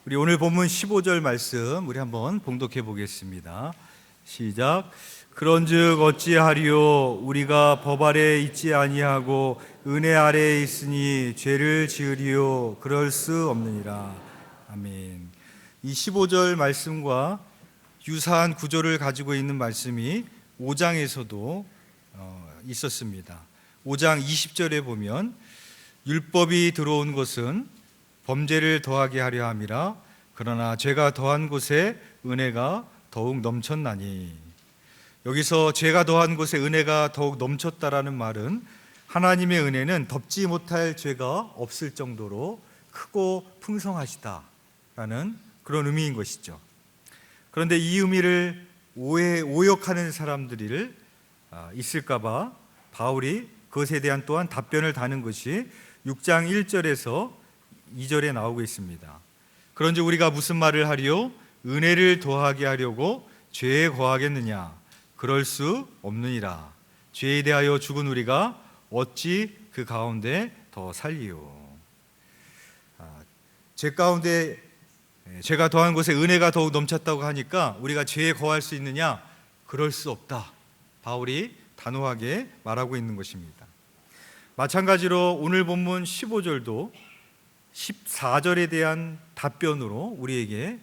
우리 오늘 본문 15절 말씀 우리 한번 봉독해 보겠습니다. 시작. 그런즉 어찌하리요 우리가 법 아래에 있지 아니하고 은혜 아래에 있으니 죄를 지으리요 그럴 수 없느니라. 아멘. 이 15절 말씀과 유사한 구조를 가지고 있는 말씀이 5장에서도 있었습니다. 5장 20절에 보면 율법이 들어온 것은 범죄를 더하게 하려 함이라. 그러나 죄가 더한 곳에 은혜가 더욱 넘쳤나니. 여기서 죄가 더한 곳에 은혜가 더욱 넘쳤다라는 말은 하나님의 은혜는 덮지 못할 죄가 없을 정도로 크고 풍성하시다라는 그런 의미인 것이죠. 그런데 이 의미를 오역하는 사람들이 있을까봐 바울이 그것에 대한 또한 답변을 다는 것이 6장 1절에서 2절에 나오고 있습니다. 그런즉 우리가 무슨 말을 하리요? 은혜를 더하게 하려고 죄에 거하겠느냐? 그럴 수 없느니라. 죄에 대하여 죽은 우리가 어찌 그 가운데 더 살리요? 죄 가운데 죄가 더한 곳에 은혜가 더욱 넘쳤다고 하니까 우리가 죄에 거할 수 있느냐? 그럴 수 없다. 바울이 단호하게 말하고 있는 것입니다. 마찬가지로 오늘 본문 15절도 14절에 대한 답변으로 우리에게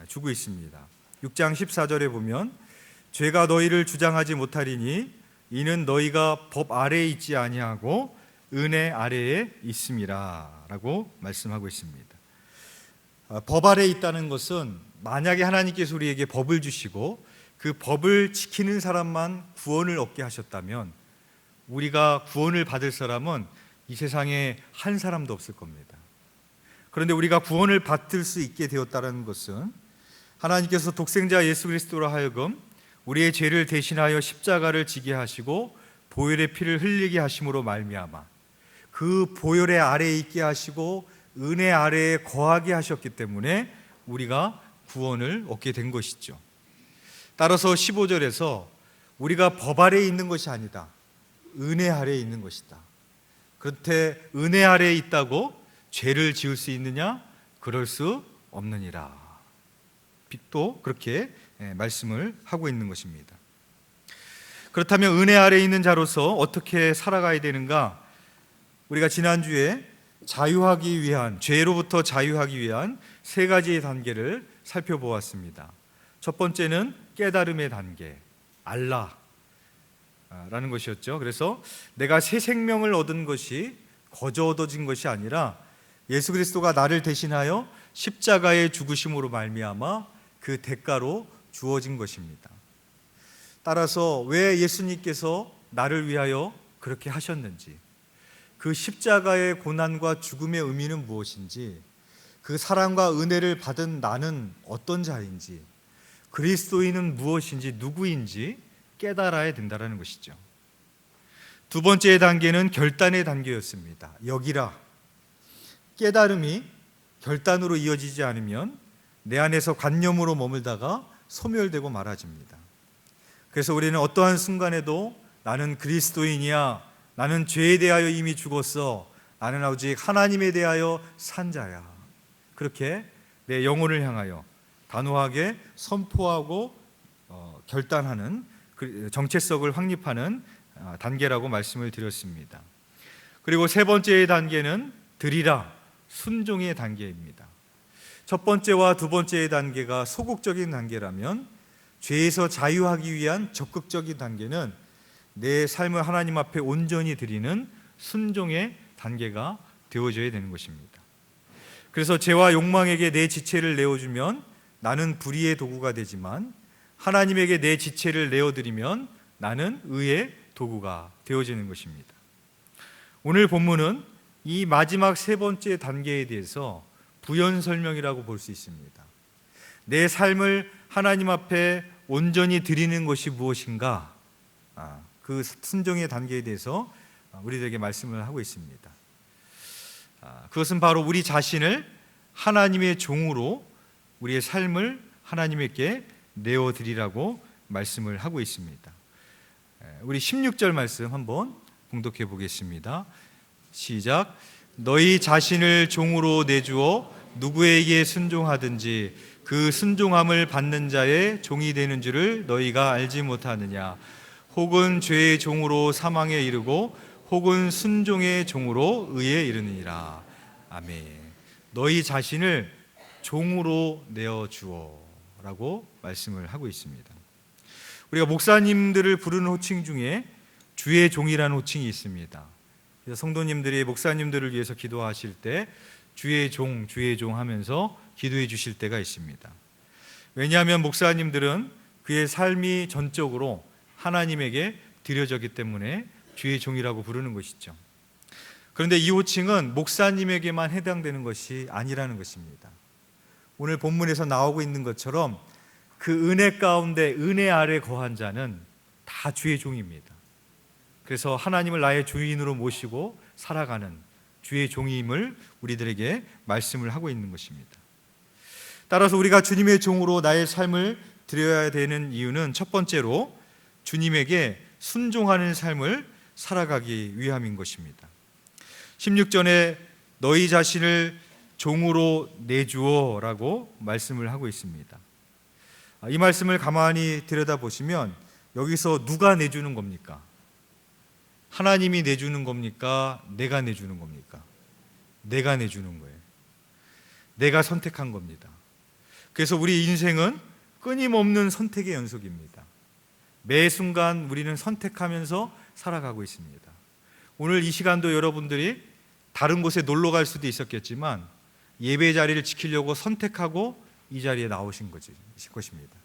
주고 있습니다. 6장 14절에 보면 죄가 너희를 주장하지 못하리니 이는 너희가 법 아래에 있지 아니하고 은혜 아래에 있음이라 라고 말씀하고 있습니다. 법 아래에 있다는 것은 만약에 하나님께서 우리에게 법을 주시고 그 법을 지키는 사람만 구원을 얻게 하셨다면 우리가 구원을 받을 사람은 이 세상에 한 사람도 없을 겁니다. 그런데 우리가 구원을 받을 수 있게 되었다는 것은 하나님께서 독생자 예수 그리스도로 하여금 우리의 죄를 대신하여 십자가를 지게 하시고 보혈의 피를 흘리게 하심으로 말미암아 그 보혈의 아래에 있게 하시고 은혜 아래에 거하게 하셨기 때문에 우리가 구원을 얻게 된 것이죠. 따라서 15절에서 우리가 법 아래에 있는 것이 아니다, 은혜 아래에 있는 것이다. 그렇게 은혜 아래에 있다고 죄를 지을 수 있느냐? 그럴 수 없느니라. 또 그렇게 말씀을 하고 있는 것입니다. 그렇다면 은혜 아래에 있는 자로서 어떻게 살아가야 되는가? 우리가 지난주에 자유하기 위한, 죄로부터 자유하기 위한 세 가지의 단계를 살펴보았습니다. 첫 번째는 깨달음의 단계, 알라라는 것이었죠. 그래서 내가 새 생명을 얻은 것이 거저 얻어진 것이 아니라 예수 그리스도가 나를 대신하여 십자가의 죽으심으로 말미암아 그 대가로 주어진 것입니다. 따라서 왜 예수님께서 나를 위하여 그렇게 하셨는지, 그 십자가의 고난과 죽음의 의미는 무엇인지, 그 사랑과 은혜를 받은 나는 어떤 자인지, 그리스도인은 무엇인지 누구인지 깨달아야 된다는 것이죠. 두 번째 단계는 결단의 단계였습니다. 여기라. 깨달음이 결단으로 이어지지 않으면 내 안에서 관념으로 머물다가 소멸되고 말아집니다. 그래서 우리는 어떠한 순간에도 나는 그리스도인이야, 나는 죄에 대하여 이미 죽었어, 나는 오직 하나님에 대하여 산 자야, 그렇게 내 영혼을 향하여 단호하게 선포하고 결단하는 정체성을 확립하는 단계라고 말씀을 드렸습니다. 그리고 세 번째의 단계는 드리라, 순종의 단계입니다. 첫 번째와 두 번째의 단계가 소극적인 단계라면 죄에서 자유하기 위한 적극적인 단계는 내 삶을 하나님 앞에 온전히 드리는 순종의 단계가 되어져야 되는 것입니다. 그래서 죄와 욕망에게 내 지체를 내어주면 나는 불의의 도구가 되지만 하나님에게 내 지체를 내어드리면 나는 의의 도구가 되어지는 것입니다. 오늘 본문은 이 마지막 세 번째 단계에 대해서 부연 설명이라고 볼 수 있습니다. 내 삶을 하나님 앞에 온전히 드리는 것이 무엇인가? 그 순종의 단계에 대해서 우리들에게 말씀을 하고 있습니다. 그것은 바로 우리 자신을 하나님의 종으로 우리의 삶을 하나님께 내어드리라고 말씀을 하고 있습니다. 우리 16절 말씀 한번 봉독해 보겠습니다. 시작. 너희 자신을 종으로 내주어 누구에게 순종하든지 그 순종함을 받는 자의 종이 되는 줄을 너희가 알지 못하느냐. 혹은 죄의 종으로 사망에 이르고 혹은 순종의 종으로 의에 이르느니라. 아멘. 너희 자신을 종으로 내어주어 라고 말씀을 하고 있습니다. 우리가 목사님들을 부르는 호칭 중에 주의 종이라는 호칭이 있습니다. 그래서 성도님들이 목사님들을 위해서 기도하실 때 주의 종 하면서 기도해 주실 때가 있습니다. 왜냐하면 목사님들은 그의 삶이 전적으로 하나님에게 드려졌기 때문에 주의 종이라고 부르는 것이죠. 그런데 이 호칭은 목사님에게만 해당되는 것이 아니라는 것입니다. 오늘 본문에서 나오고 있는 것처럼 그 은혜 가운데 은혜 아래 거한 자는 다 주의 종입니다. 그래서 하나님을 나의 주인으로 모시고 살아가는 주의 종임을 우리들에게 말씀을 하고 있는 것입니다. 따라서 우리가 주님의 종으로 나의 삶을 드려야 되는 이유는 첫 번째로 주님에게 순종하는 삶을 살아가기 위함인 것입니다. 16절에 너희 자신을 종으로 내주어 라고 말씀을 하고 있습니다. 이 말씀을 가만히 들여다보시면 여기서 누가 내주는 겁니까? 하나님이 내주는 겁니까? 내가 내주는 겁니까? 내가 내주는 거예요. 내가 선택한 겁니다. 그래서 우리 인생은 끊임없는 선택의 연속입니다. 매 순간 우리는 선택하면서 살아가고 있습니다. 오늘 이 시간도 여러분들이 다른 곳에 놀러 갈 수도 있었겠지만 예배 자리를 지키려고 선택하고 이 자리에 나오신 것입니다.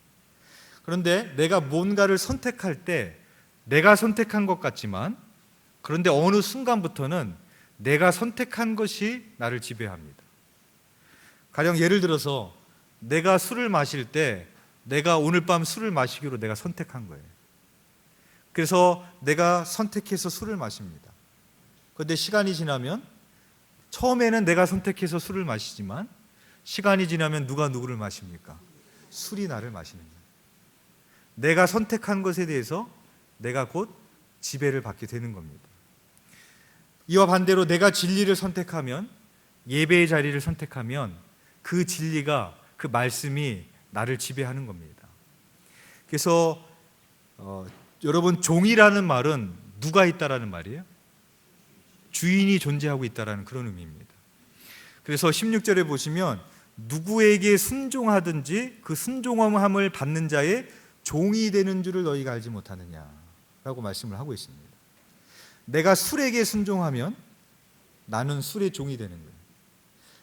그런데 내가 뭔가를 선택할 때 내가 선택한 것 같지만 그런데 어느 순간부터는 내가 선택한 것이 나를 지배합니다. 가령 예를 들어서 내가 술을 마실 때 내가 오늘 밤 술을 마시기로 내가 선택한 거예요. 그래서 내가 선택해서 술을 마십니다. 그런데 시간이 지나면 처음에는 내가 선택해서 술을 마시지만 시간이 지나면 누가 누구를 마십니까? 술이 나를 마시는 거예요. 내가 선택한 것에 대해서 내가 곧 지배를 받게 되는 겁니다. 이와 반대로 내가 진리를 선택하면, 예배의 자리를 선택하면 그 진리가, 그 말씀이 나를 지배하는 겁니다. 그래서 여러분, 종이라는 말은 누가 있다라는 말이에요? 주인이 존재하고 있다라는 그런 의미입니다. 그래서 16절에 보시면 누구에게 순종하든지 그 순종함을 받는 자의 종이 되는 줄을 너희가 알지 못하느냐라고 말씀을 하고 있습니다. 내가 술에게 순종하면 나는 술의 종이 되는 거예요.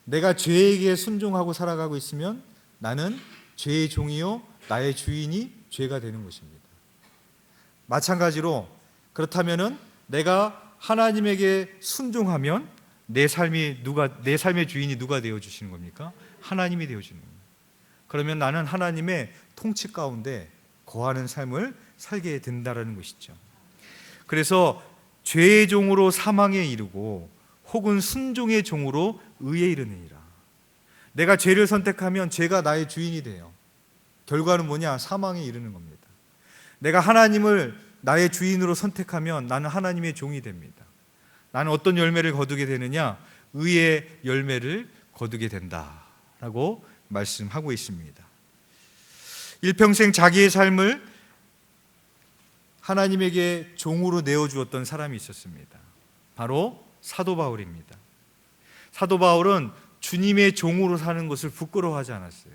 내가 죄에게 순종하고 살아가고 있으면 나는 죄의 종이요 나의 주인이 죄가 되는 것입니다. 마찬가지로 그렇다면은 내가 하나님에게 순종하면 내 삶의 주인이 누가 되어 주시는 겁니까? 하나님이 되어 주는 겁니다. 그러면 나는 하나님의 통치 가운데 거하는 삶을 살게 된다라는 것이죠. 그래서 죄의 종으로 사망에 이르고 혹은 순종의 종으로 의에 이르느니라. 내가 죄를 선택하면 죄가 나의 주인이 돼요. 결과는 뭐냐? 사망에 이르는 겁니다. 내가 하나님을 나의 주인으로 선택하면 나는 하나님의 종이 됩니다. 나는 어떤 열매를 거두게 되느냐? 의의 열매를 거두게 된다라고 말씀하고 있습니다. 일평생 자기의 삶을 하나님에게 종으로 내어주었던 사람이 있었습니다. 바로 사도 바울입니다. 사도 바울은 주님의 종으로 사는 것을 부끄러워하지 않았어요.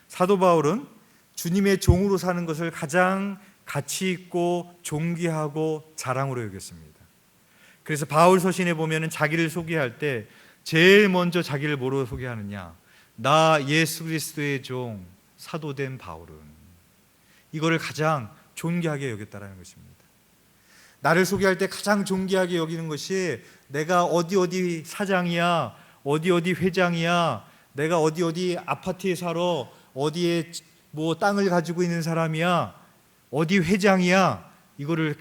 사도 바울은 주님의 종으로 사는 것을 가장 가치 있고 존귀하고 자랑으로 여겼습니다. 그래서 바울 서신에 보면 자기를 소개할 때 제일 먼저 자기를 뭐로 소개하느냐? 나 예수 그리스도의 종 사도된 바울은. 이거를 가장 존귀하게 여겼다라는 것입니다. 나를 소개할 때 가장 존귀하게 여기는 것이 내가 어디 사장이야, 어디 회장이야, 내가 어디 아파트에 살아, 어디에 뭐 땅을 가지고 있는 사람이야, 어디 회장이야, 이거를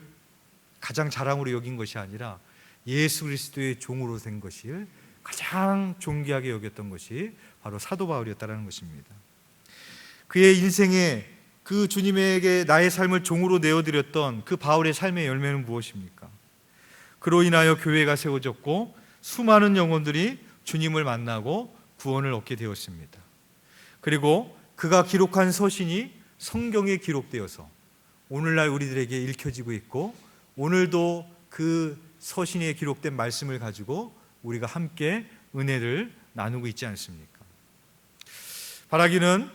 가장 자랑으로 여긴 것이 아니라 예수 그리스도의 종으로 된 것을 가장 존귀하게 여겼던 것이 바로 사도 바울이었다는 것입니다. 그의 인생에 그 주님에게 나의 삶을 종으로 내어드렸던 그 바울의 삶의 열매는 무엇입니까? 그로 인하여 교회가 세워졌고 수많은 영혼들이 주님을 만나고 구원을 얻게 되었습니다. 그리고 그가 기록한 서신이 성경에 기록되어서 오늘날 우리들에게 읽혀지고 있고, 오늘도 그 서신에 기록된 말씀을 가지고 우리가 함께 은혜를 나누고 있지 않습니까? 바라기는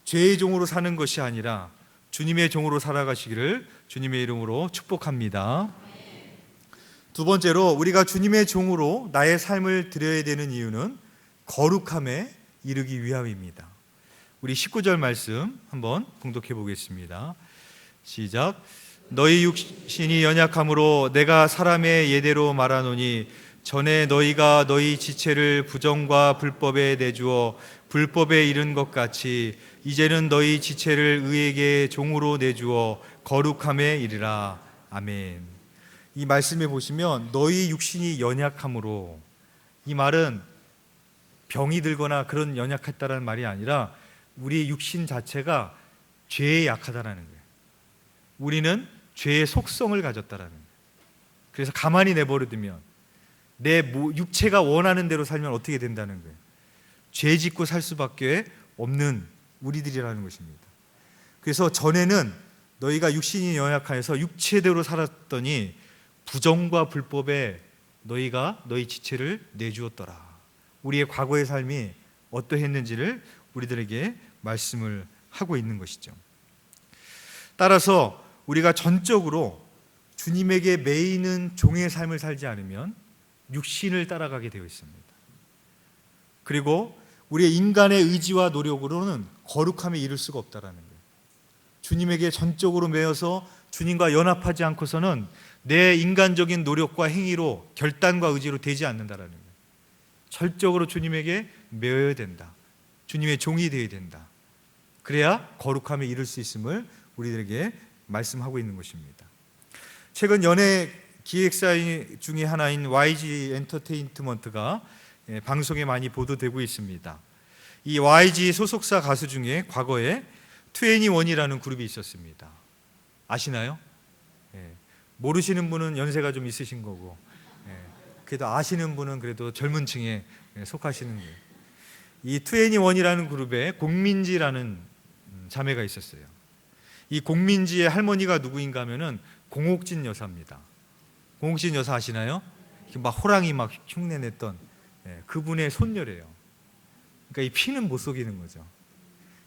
죄의 종으로 사는 것이 아니라 주님의 종으로 살아가시기를 주님의 이름으로 축복합니다. 두 번째로, 우리가 주님의 종으로 나의 삶을 드려야 되는 이유는 거룩함에 이르기 위함입니다. 우리 19절 말씀 한번 봉독해 보겠습니다. 시작. 너희 육신이 연약함으로 내가 사람의 예대로 말하노니 전에 너희가 너희 지체를 부정과 불법에 내주어 불법에 이른 것 같이 이제는 너희 지체를 의에게 종으로 내주어 거룩함에 이르라. 아멘. 이 말씀에 보시면 너희 육신이 연약함으로, 이 말은 병이 들거나 그런 연약했다라는 말이 아니라 우리 육신 자체가 죄에 약하다라는 거예요. 우리는 죄의 속성을 가졌다라는 거예요. 그래서 가만히 내버려두면 내 육체가 원하는 대로 살면 어떻게 된다는 거예요? 죄 짓고 살 수밖에 없는 우리들이라는 것입니다. 그래서 전에는 너희가 육신이 연약하여서 육체대로 살았더니 부정과 불법에 너희가 너희 지체를 내주었더라. 우리의 과거의 삶이 어떠했는지를 우리들에게 말씀을 하고 있는 것이죠. 따라서 우리가 전적으로 주님에게 매이는 종의 삶을 살지 않으면 육신을 따라가게 되어 있습니다. 그리고 우리의 인간의 의지와 노력으로는 거룩함에 이를 수가 없다라는 거예요. 주님에게 전적으로 매여서 주님과 연합하지 않고서는 내 인간적인 노력과 행위로, 결단과 의지로 되지 않는다라는 거예요. 절적으로 주님에게 매여야 된다. 주님의 종이 되어야 된다. 그래야 거룩함에 이를 수 있음을 우리들에게 말씀하고 있는 것입니다. 최근 연예 기획사 중에 하나인 YG 엔터테인먼트가 방송에 많이 보도되고 있습니다. 이 YG 소속사 가수 중에 과거에 2NE1이라는 그룹이 있었습니다. 아시나요? 모르시는 분은 연세가 좀 있으신 거고, 그래도 아시는 분은 그래도 젊은 층에 속하시는 거예요. 이 2NE1이라는 그룹에 공민지라는 자매가 있었어요. 이 공민지의 할머니가 누구인가 하면은 공옥진 여사입니다. 공옥진 여사 아시나요? 막 호랑이 막 흉내냈던 그분의 손녀래요. 그러니까 이 피는 못 속이는 거죠.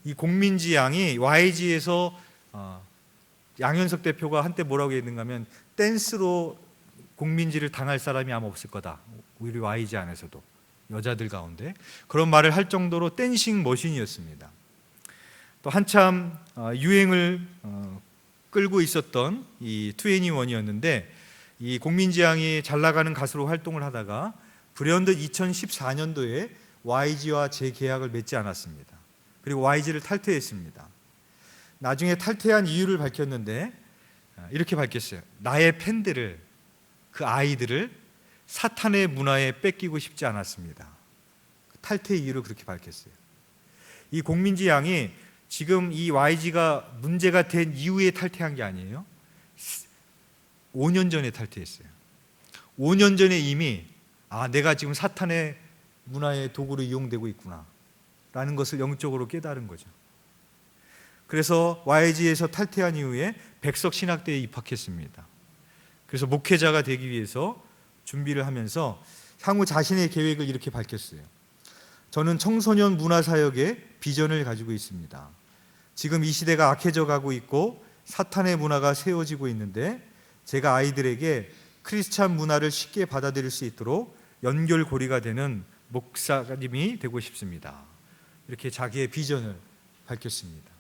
이 공민지 양이 YG에서 양현석 대표가 한때 뭐라고 했는가 하면 댄스로 공민지를 당할 사람이 아마 없을 거다. 우리 YG 안에서도 여자들 가운데 그런 말을 할 정도로 댄싱 머신이었습니다. 또 한참 유행을 끌고 있었던 이 2NE1이었는데, 이 공민지 양이 잘 나가는 가수로 활동을 하다가 불현듯 2014년도에 YG와 재계약을 맺지 않았습니다. 그리고 YG를 탈퇴했습니다. 나중에 탈퇴한 이유를 밝혔는데 이렇게 밝혔어요. 나의 팬들을, 그 아이들을 사탄의 문화에 뺏기고 싶지 않았습니다. 탈퇴 이유를 그렇게 밝혔어요. 이 공민지 양이 지금 이 YG가 문제가 된 이후에 탈퇴한 게 아니에요. 5년 전에 탈퇴했어요. 5년 전에 이미 내가 지금 사탄의 문화의 도구로 이용되고 있구나 라는 것을 영적으로 깨달은 거죠. 그래서 YG에서 탈퇴한 이후에 백석신학대에 입학했습니다. 그래서 목회자가 되기 위해서 준비를 하면서 향후 자신의 계획을 이렇게 밝혔어요. 저는 청소년 문화사역의 비전을 가지고 있습니다. 지금 이 시대가 악해져 가고 있고 사탄의 문화가 세워지고 있는데 제가 아이들에게 크리스찬 문화를 쉽게 받아들일 수 있도록 연결고리가 되는 목사님이 되고 싶습니다. 이렇게 자기의 비전을 밝혔습니다.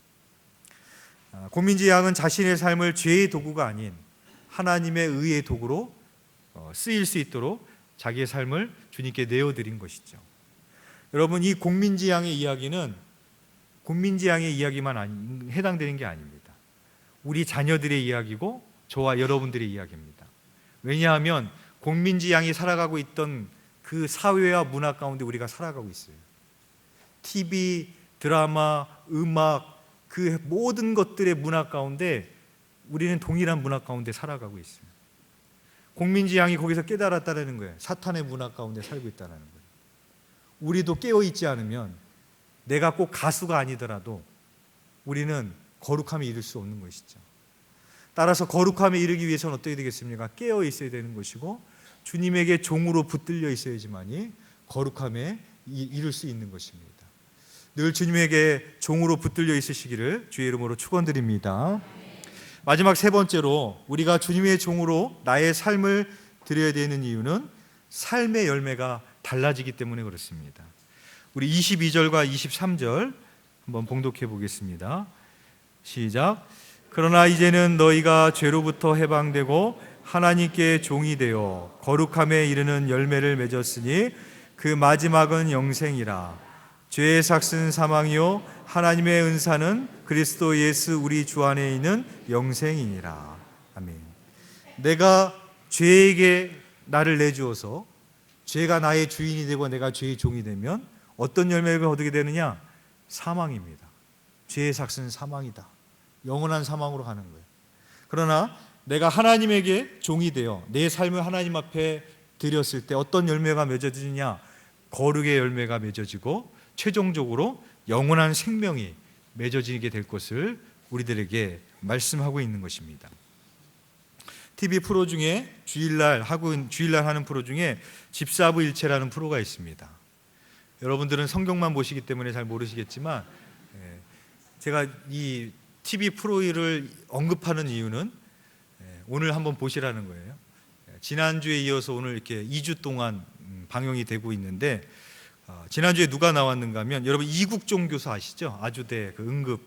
공민지 양은 자신의 삶을 죄의 도구가 아닌 하나님의 의의 도구로 쓰일 수 있도록 자기의 삶을 주님께 내어드린 것이죠. 여러분, 이 공민지 양의 이야기는 공민지 양의 이야기만 해당되는 게 아닙니다. 우리 자녀들의 이야기고 저와 여러분들의 이야기입니다. 왜냐하면 공민지 양이 살아가고 있던 그 사회와 문화 가운데 우리가 살아가고 있어요. TV, 드라마, 음악, 그 모든 것들의 문화 가운데 우리는 동일한 문화 가운데 살아가고 있어요. 공민지 양이 거기서 깨달았다는 거예요. 사탄의 문화 가운데 살고 있다는 거예요. 우리도 깨어있지 않으면 내가 꼭 가수가 아니더라도 우리는 거룩함에 이를 수 없는 것이죠. 따라서 거룩함에 이르기 위해서는 어떻게 되겠습니까? 깨어 있어야 되는 것이고 주님에게 종으로 붙들려 있어야지만이 거룩함에 이룰 수 있는 것입니다. 늘 주님에게 종으로 붙들려 있으시기를 주의 이름으로 축원드립니다. 마지막 세 번째로 우리가 주님의 종으로 나의 삶을 드려야 되는 이유는 삶의 열매가 달라지기 때문에 그렇습니다. 우리 22절과 23절 한번 봉독해 보겠습니다. 시작. 그러나 이제는 너희가 죄로부터 해방되고 하나님께 종이 되어 거룩함에 이르는 열매를 맺었으니 그 마지막은 영생이라. 죄의 삭은 사망이요 하나님의 은사는 그리스도 예수 우리 주 안에 있는 영생이니라. 아멘. 내가 죄에게 나를 내주어서 죄가 나의 주인이 되고 내가 죄의 종이 되면 어떤 열매를 얻게 되느냐? 사망입니다. 죄의 삭은 사망이다. 영원한 사망으로 가는 거예요. 그러나 내가 하나님에게 종이 되어 내 삶을 하나님 앞에 드렸을 때 어떤 열매가 맺어지느냐? 거룩의 열매가 맺어지고 최종적으로 영원한 생명이 맺어지게 될 것을 우리들에게 말씀하고 있는 것입니다. TV 프로 중에 주일날 하는 프로 중에 집사부일체라는 프로가 있습니다. 여러분들은 성경만 보시기 때문에 잘 모르시겠지만 제가 이 TV 프로를 언급하는 이유는 오늘 한번 보시라는 거예요. 지난주에 이어서 오늘 이렇게 2주 동안 방영이 되고 있는데 지난주에 누가 나왔는가 하면 여러분 이국종 교수 아시죠? 아주대 그 응급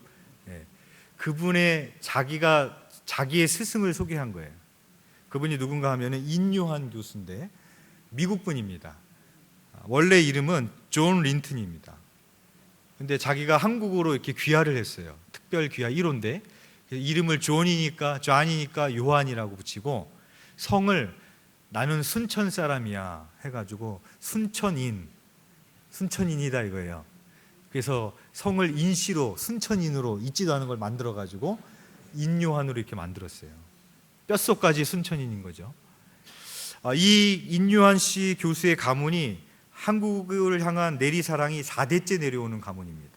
그분의 자기의 스승을 소개한 거예요. 그분이 누군가 하면은 인요한 교수인데 미국 분입니다. 원래 이름은 존 린튼입니다. 근데 자기가 한국으로 이렇게 귀화를 했어요. 특별 귀화 1호인데 이름을 존이니까 요한이라고 붙이고 성을 나는 순천 사람이야 해가지고 순천인이다 이거예요. 그래서 성을 인시로 순천인으로 있지도 않은 걸 만들어가지고 인요한으로 이렇게 만들었어요. 뼛속까지 순천인인 거죠. 이 인요한 씨 교수의 가문이 한국을 향한 내리사랑이 4대째 내려오는 가문입니다.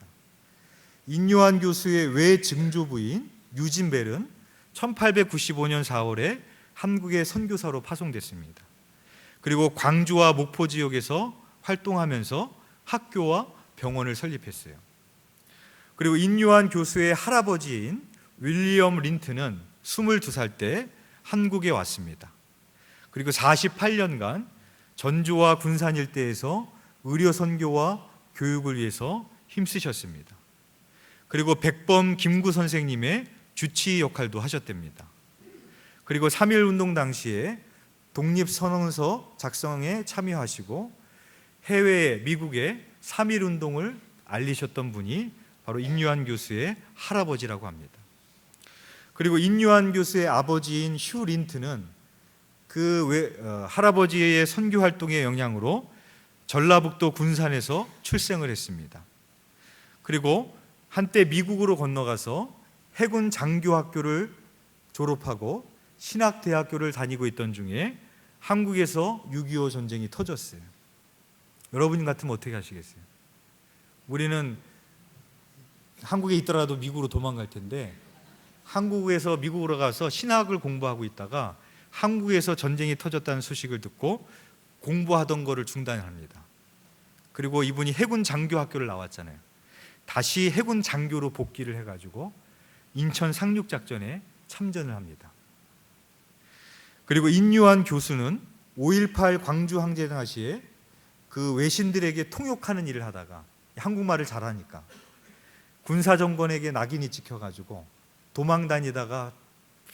인요한 교수의 외증조부인 유진벨은 1895년 4월에 한국의 선교사로 파송됐습니다. 그리고 광주와 목포 지역에서 활동하면서 학교와 병원을 설립했어요. 그리고 인요한 교수의 할아버지인 윌리엄 린튼은 22살 때 한국에 왔습니다. 그리고 48년간 전주와 군산 일대에서 의료 선교와 교육을 위해서 힘쓰셨습니다. 그리고 백범 김구 선생님의 주치 역할도 하셨답니다. 그리고 3.1 운동 당시에 독립선언서 작성에 참여하시고 해외 미국에 3.1 운동을 알리셨던 분이 바로 인요한 교수의 할아버지라고 합니다. 그리고 인요한 교수의 아버지인 휴 린튼은 할아버지의 선교 활동의 영향으로 전라북도 군산에서 출생을 했습니다. 그리고 한때 미국으로 건너가서 해군 장교학교를 졸업하고 신학대학교를 다니고 있던 중에 한국에서 6.25 전쟁이 터졌어요. 여러분 같으면 어떻게 하시겠어요? 우리는 한국에 있더라도 미국으로 도망갈 텐데 한국에서 미국으로 가서 신학을 공부하고 있다가 한국에서 전쟁이 터졌다는 소식을 듣고 공부하던 거를 중단합니다. 그리고 이분이 해군 장교학교를 나왔잖아요. 다시 해군 장교로 복귀를 해가지고 인천 상륙작전에 참전을 합니다. 그리고 인요한 교수는 5.18 광주 항쟁 당시에 그 외신들에게 통역하는 일을 하다가 한국말을 잘하니까 군사정권에게 낙인이 찍혀가지고 도망 다니다가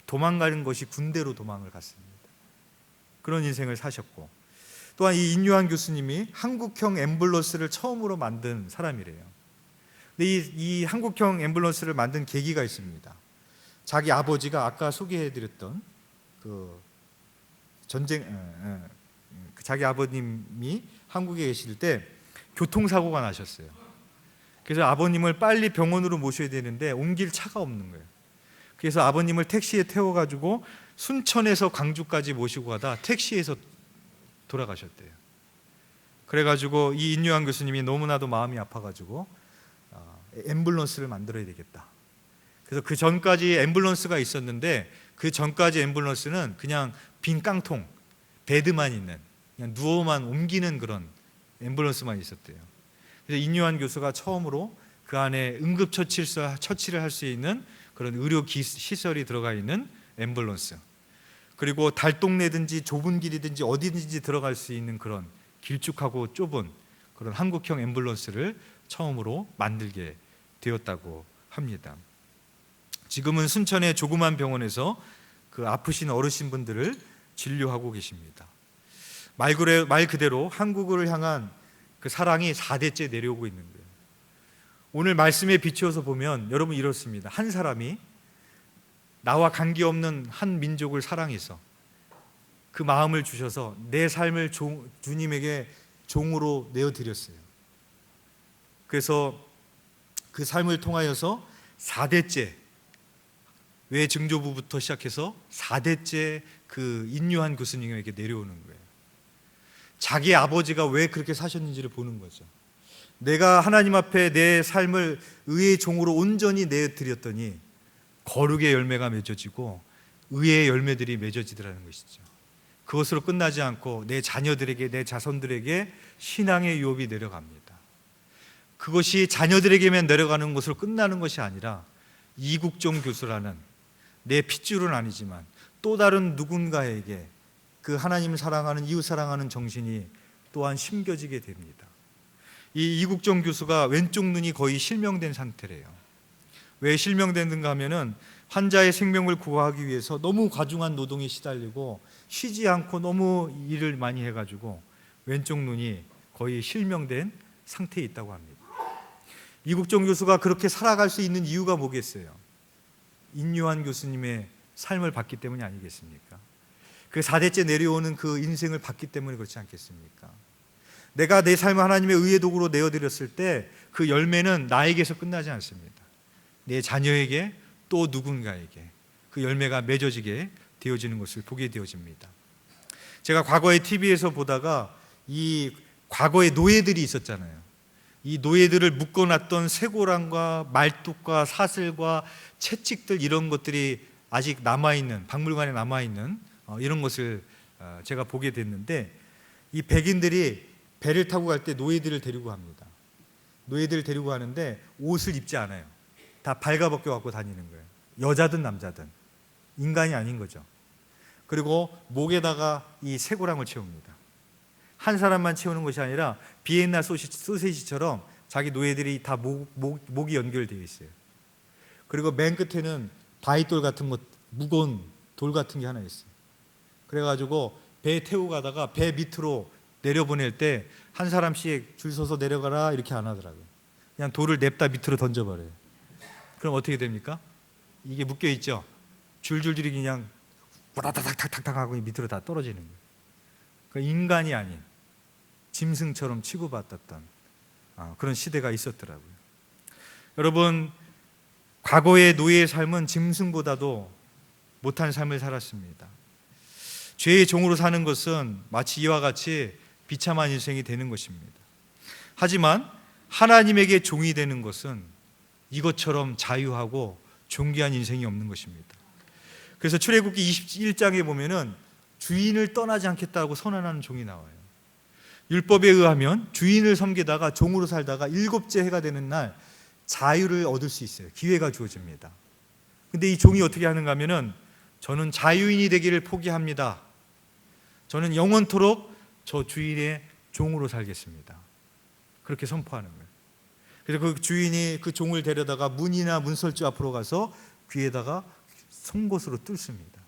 도망가는 것이 군대로 도망을 갔습니다. 그런 인생을 사셨고, 또한 이 인요한 교수님이 한국형 앰뷸런스를 처음으로 만든 사람이래요. 근데 이 한국형 앰뷸런스를 만든 계기가 있습니다. 자기 아버지가 아까 소개해드렸던 자기 아버님이 한국에 계실 때 교통사고가 나셨어요. 그래서 아버님을 빨리 병원으로 모셔야 되는데 옮길 차가 없는 거예요. 그래서 아버님을 택시에 태워가지고 순천에서 광주까지 모시고 가다 택시에서 돌아가셨대요. 그래가지고 이 인요한 교수님이 너무나도 마음이 아파가지고 앰뷸런스를 만들어야 되겠다. 그래서 그 전까지 앰뷸런스가 있었는데 그 전까지 앰뷸런스는 그냥 빈 깡통, 베드만 있는, 그냥 누워만 옮기는 그런 앰뷸런스만 있었대요. 그래서 인요한 교수가 처음으로 그 안에 처치를 할 수 있는 그런 의료 시설이 들어가 있는 앰뷸런스, 그리고 달동네든지 좁은 길이든지 어디든지 들어갈 수 있는 그런 길쭉하고 좁은 그런 한국형 앰뷸런스를 처음으로 만들게 되었다고 합니다. 지금은 순천의 조그만 병원에서 그 아프신 어르신분들을 진료하고 계십니다. 말 그대로 한국을 향한 그 사랑이 4대째 내려오고 있는 거예요. 오늘 말씀에 비추어서 보면 여러분 이렇습니다. 한 사람이 나와 관계없는 한 민족을 사랑해서 그 마음을 주셔서 내 삶을 주님에게 종으로 내어드렸어요. 그래서 그 삶을 통하여서 4대째, 외증조부부터 시작해서 4대째 그 인요한 교수님에게 내려오는 거예요. 자기 아버지가 왜 그렇게 사셨는지를 보는 거죠. 내가 하나님 앞에 내 삶을 의의 종으로 온전히 내어드렸더니 거룩의 열매가 맺어지고 의의 열매들이 맺어지더라는 것이죠. 그것으로 끝나지 않고 내 자녀들에게, 내 자손들에게 신앙의 유업이 내려갑니다. 그것이 자녀들에게만 내려가는 것으로 끝나는 것이 아니라 이국종 교수라는 내 핏줄은 아니지만 또 다른 누군가에게 그 하나님을 사랑하는, 이웃 사랑하는 정신이 또한 심겨지게 됩니다. 이 이국종 교수가 왼쪽 눈이 거의 실명된 상태래요. 왜 실명됐는가 하면은 환자의 생명을 구하기 위해서 너무 과중한 노동에 시달리고 쉬지 않고 너무 일을 많이 해가지고 왼쪽 눈이 거의 실명된 상태에 있다고 합니다. 이국종 교수가 그렇게 살아갈 수 있는 이유가 뭐겠어요? 인요한 교수님의 삶을 봤기 때문이 아니겠습니까? 그 4대째 내려오는 그 인생을 봤기 때문에 그렇지 않겠습니까? 내가 내 삶을 하나님의 의의 도구로 내어드렸을 때 그 열매는 나에게서 끝나지 않습니다. 내 자녀에게 또 누군가에게 그 열매가 맺어지게 되어지는 것을 보게 되어집니다. 제가 과거에 TV에서 보다가 이 과거의 노예들이 있었잖아요. 이 노예들을 묶어놨던 쇠고랑과 말뚝과 사슬과 채찍들, 이런 것들이 아직 남아있는, 박물관에 남아있는 이런 것을 제가 보게 됐는데, 이 백인들이 배를 타고 갈 때 노예들을 데리고 갑니다. 노예들을 데리고 가는데 옷을 입지 않아요. 다 발가벗겨 갖고 다니는 거예요. 여자든 남자든 인간이 아닌 거죠. 그리고 목에다가 이 쇠고랑을 채웁니다. 한 사람만 채우는 것이 아니라 비엔나 소세지처럼 자기 노예들이 다 목이 연결되어 있어요. 그리고 맨 끝에는 바위돌 같은 것, 무거운 돌 같은 게 하나 있어요. 그래가지고 배에 태우고 가다가 배 밑으로 내려보낼 때 한 사람씩 줄 서서 내려가라 이렇게 안 하더라고요. 그냥 돌을 냅다 밑으로 던져버려요. 그럼 어떻게 됩니까? 이게 묶여 있죠. 줄줄줄이 그냥 와다닥닥닥닥 하고 밑으로 다 떨어지는 거예요. 그러니까 인간이 아닌 짐승처럼 취급받았던 그런 시대가 있었더라고요. 여러분, 과거의 노예의 삶은 짐승보다도 못한 삶을 살았습니다. 죄의 종으로 사는 것은 마치 이와 같이 비참한 인생이 되는 것입니다. 하지만 하나님에게 종이 되는 것은 이것처럼 자유하고 존귀한 인생이 없는 것입니다. 그래서 출애굽기 21장에 보면은 주인을 떠나지 않겠다고 선언하는 종이 나와요. 율법에 의하면 주인을 섬기다가 종으로 살다가 7째 해가 되는 날 자유를 얻을 수 있어요. 기회가 주어집니다. 근데 이 종이 어떻게 하는가 하면은 저는 자유인이 되기를 포기합니다. 저는 영원토록 저 주인의 종으로 살겠습니다. 그렇게 선포하는 거예요. 그래서 그 주인이 그 종을 데려다가 문이나 문설주 앞으로 가서 귀에다가 송곳으로 뚫습니다.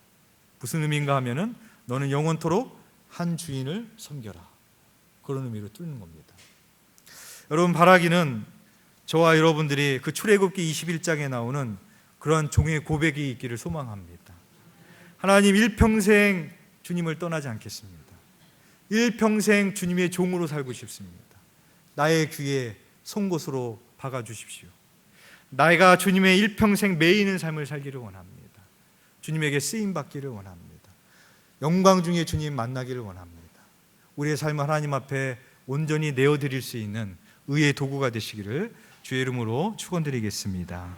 무슨 의미인가 하면은 너는 영원토록 한 주인을 섬겨라. 그런 의미로 뚫는 겁니다. 여러분, 바라기는 저와 여러분들이 그 출애굽기 21장에 나오는 그러한 종의 고백이 있기를 소망합니다. 하나님, 일평생 주님을 떠나지 않겠습니다. 일평생 주님의 종으로 살고 싶습니다. 나의 귀에 송곳으로 박아주십시오. 내가 주님의 일평생 매이는 삶을 살기를 원합니다. 주님에게 쓰임받기를 원합니다. 영광 중에 주님 만나기를 원합니다. 우리의 삶을 하나님 앞에 온전히 내어드릴 수 있는 의의 도구가 되시기를 주의 이름으로 축원드리겠습니다.